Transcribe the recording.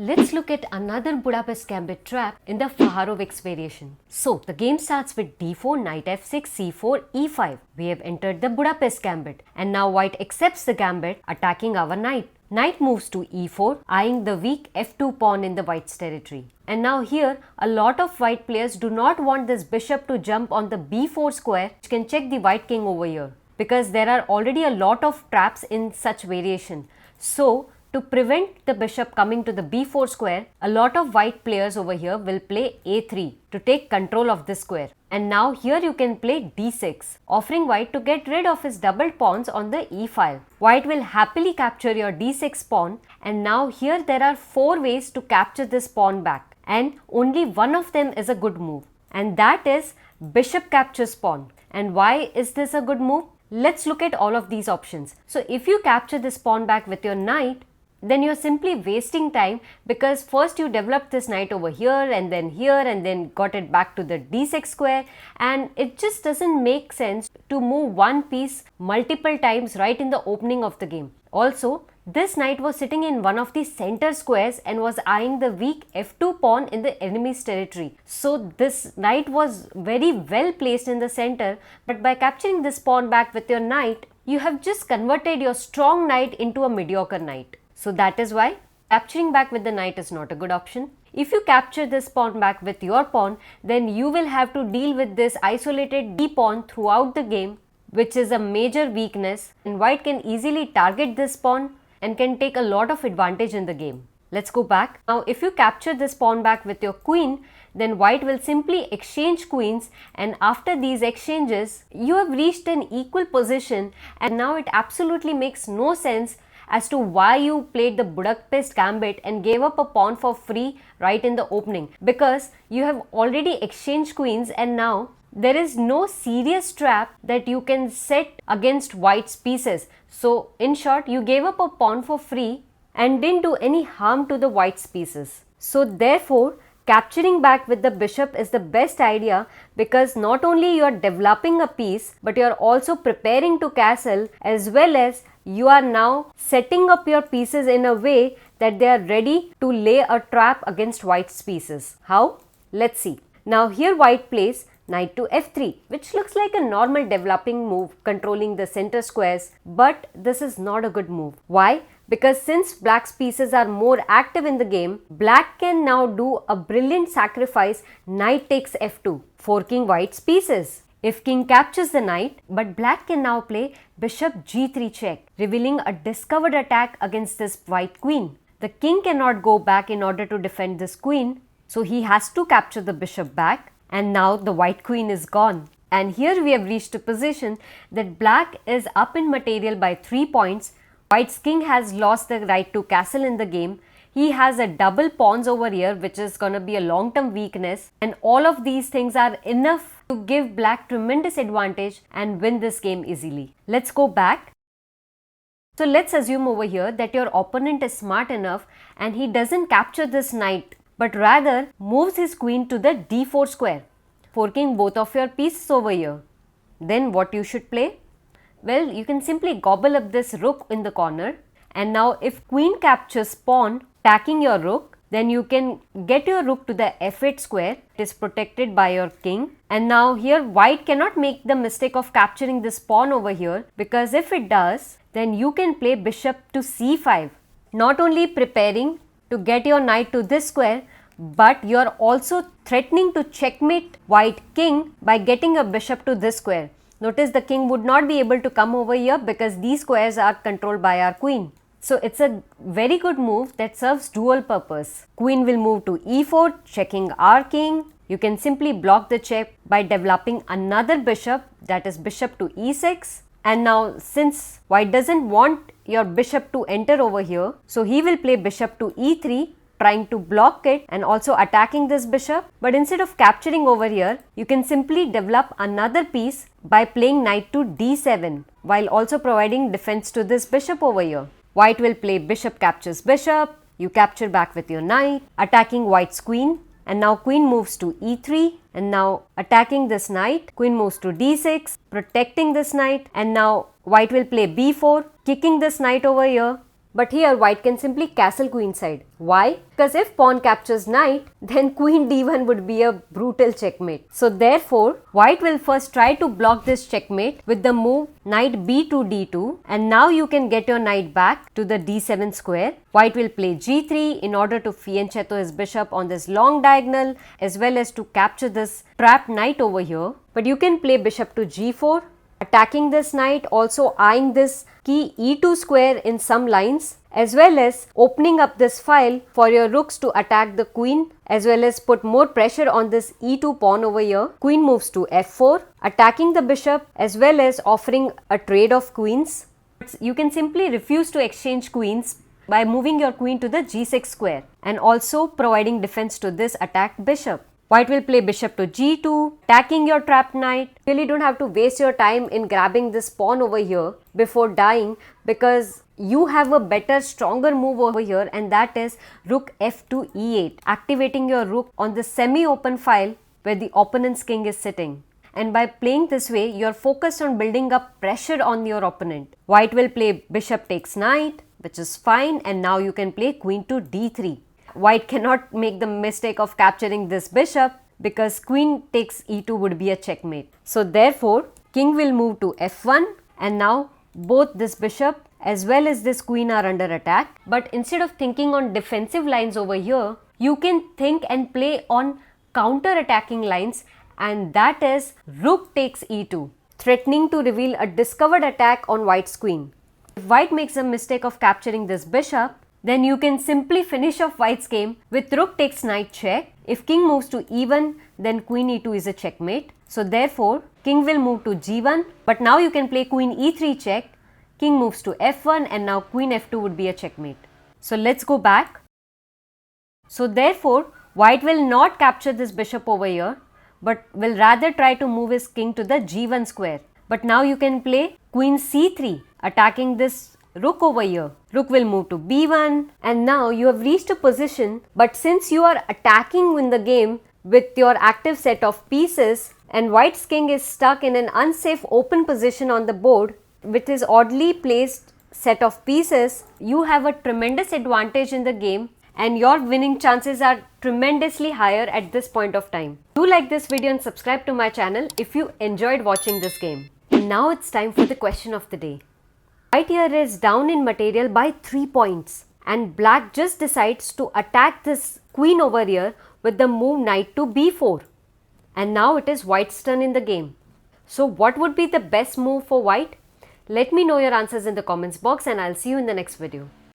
Let's look at another Budapest Gambit trap in the Fajarowicz variation. So, the game starts with d4, knight f6, c4, e5. We have entered the Budapest Gambit and now white accepts the gambit, attacking our knight. Knight moves to e4, eyeing the weak f2 pawn in the white's territory. And now here, a lot of white players do not want this bishop to jump on the b4 square, which can check the white king over here, because there are already a lot of traps in such variation. So, to prevent the bishop coming to the b4 square, a lot of white players over here will play a3 to take control of this square. And now here you can play d6, offering white to get rid of his doubled pawns on the e file. White will happily capture your d6 pawn, and now here there are 4 ways to capture this pawn back, and only one of them is a good move, and that is bishop captures pawn. And why is this a good move? Let's look at all of these options. So if you capture this pawn back with your knight, then you're simply wasting time, because first you developed this knight over here and then got it back to the d6 square, and it just doesn't make sense to move one piece multiple times right in the opening of the game. Also, this knight was sitting in one of the center squares and was eyeing the weak f2 pawn in the enemy's territory. So this knight was very well placed in the center, but by capturing this pawn back with your knight, you have just converted your strong knight into a mediocre knight. So that is why capturing back with the knight is not a good option. If you capture this pawn back with your pawn, then you will have to deal with this isolated d pawn throughout the game, which is a major weakness, and white can easily target this pawn and can take a lot of advantage in the game. Let's go back. Now if you capture this pawn back with your queen, then white will simply exchange queens, and after these exchanges, you have reached an equal position, and now it absolutely makes no sense as to why you played the Budapest Gambit and gave up a pawn for free right in the opening, because you have already exchanged queens and now there is no serious trap that you can set against white's pieces. So in short, you gave up a pawn for free and didn't do any harm to the white's pieces. So therefore, capturing back with the bishop is the best idea, because not only you are developing a piece, but you are also preparing to castle, as well as you are now setting up your pieces in a way that they are ready to lay a trap against white's pieces. How? Let's see. Now here white plays knight to f3, which looks like a normal developing move controlling the center squares, but this is not a good move. Why? Because since black's pieces are more active in the game, black can now do a brilliant sacrifice, knight takes f2, forking white's pieces. If king captures the knight, but black can now play bishop g3 check, revealing a discovered attack against this white queen. The king cannot go back in order to defend this queen, so he has to capture the bishop back, and now the white queen is gone. And here we have reached a position that black is up in material by 3 points. White's king has lost the right to castle in the game. He has a double pawns over here, which is going to be a long-term weakness, and all of these things are enough to give black tremendous advantage and win this game easily. Let's go back. So let's assume over here that your opponent is smart enough and he doesn't capture this knight, but rather moves his queen to the d4 square, forking both of your pieces over here. Then what you should play? Well, you can simply gobble up this rook in the corner, and now if queen captures pawn, attacking your rook, then you can get your rook to the f8 square. It is protected by your king. And now here white cannot make the mistake of capturing this pawn over here, because if it does, then you can play bishop to c5. Not only preparing to get your knight to this square, but you are also threatening to checkmate white king by getting a bishop to this square. Notice the king would not be able to come over here because these squares are controlled by our queen. So it's a very good move that serves dual purpose. Queen will move to e4, checking our king. You can simply block the check by developing another bishop, that is bishop to e6. And now since white doesn't want your bishop to enter over here, so he will play bishop to e3, trying to block it and also attacking this bishop. But instead of capturing over here, you can simply develop another piece by playing knight to d7, while also providing defense to this bishop over here. White will play bishop captures bishop, you capture back with your knight, attacking white's queen, and now queen moves to e3, and now attacking this knight, queen moves to d6, protecting this knight, and now white will play b4, kicking this knight over here, But here white can simply castle queenside. Why? Because if pawn captures knight, then queen d1 would be a brutal checkmate. So therefore, white will first try to block this checkmate with the move knight b2 d2, and now you can get your knight back to the d7 square. White will play g3 in order to fianchetto his bishop on this long diagonal as well as to capture this trapped knight over here. But you can play bishop to g4, attacking this knight, also eyeing this key e2 square in some lines, as well as opening up this file for your rooks to attack the queen, as well as put more pressure on this e2 pawn over here. Queen moves to f4, attacking the bishop as well as offering a trade of queens. You can simply refuse to exchange queens by moving your queen to the g6 square and also providing defense to this attacked bishop. White will play bishop to g2, attacking your trapped knight. You really don't have to waste your time in grabbing this pawn over here before dying, because you have a better, stronger move over here, and that is rook f2 e8, activating your rook on the semi-open file where the opponent's king is sitting. And by playing this way, you are focused on building up pressure on your opponent. White will play bishop takes knight, which is fine, and now you can play queen to d3. White cannot make the mistake of capturing this bishop because queen takes e2 would be a checkmate. So therefore, king will move to f1, and now both this bishop as well as this queen are under attack. But instead of thinking on defensive lines over here, you can think and play on counter attacking lines, and that is rook takes e2, threatening to reveal a discovered attack on white's queen. If white makes a mistake of capturing this bishop, then you can simply finish off white's game with rook takes knight check. If king moves to e1, then queen e2 is a checkmate. So therefore, king will move to g1, but now you can play queen e3 check. King moves to f1, and now queen f2 would be a checkmate. So let's go back. So therefore, white will not capture this bishop over here, but will rather try to move his king to the g1 square. But now you can play queen c3, attacking this rook over here. Rook will move to b1, and now you have reached a position, but since you are attacking in the game with your active set of pieces and white's king is stuck in an unsafe open position on the board with his oddly placed set of pieces, you have a tremendous advantage in the game and your winning chances are tremendously higher at this point of time. Do like this video and subscribe to my channel if you enjoyed watching this game. And now it's time for the question of the day. White here is down in material by 3 points, and black just decides to attack this queen over here with the move knight to b4. And now it is white's turn in the game. So what would be the best move for white? Let me know your answers in the comments box, and I'll see you in the next video.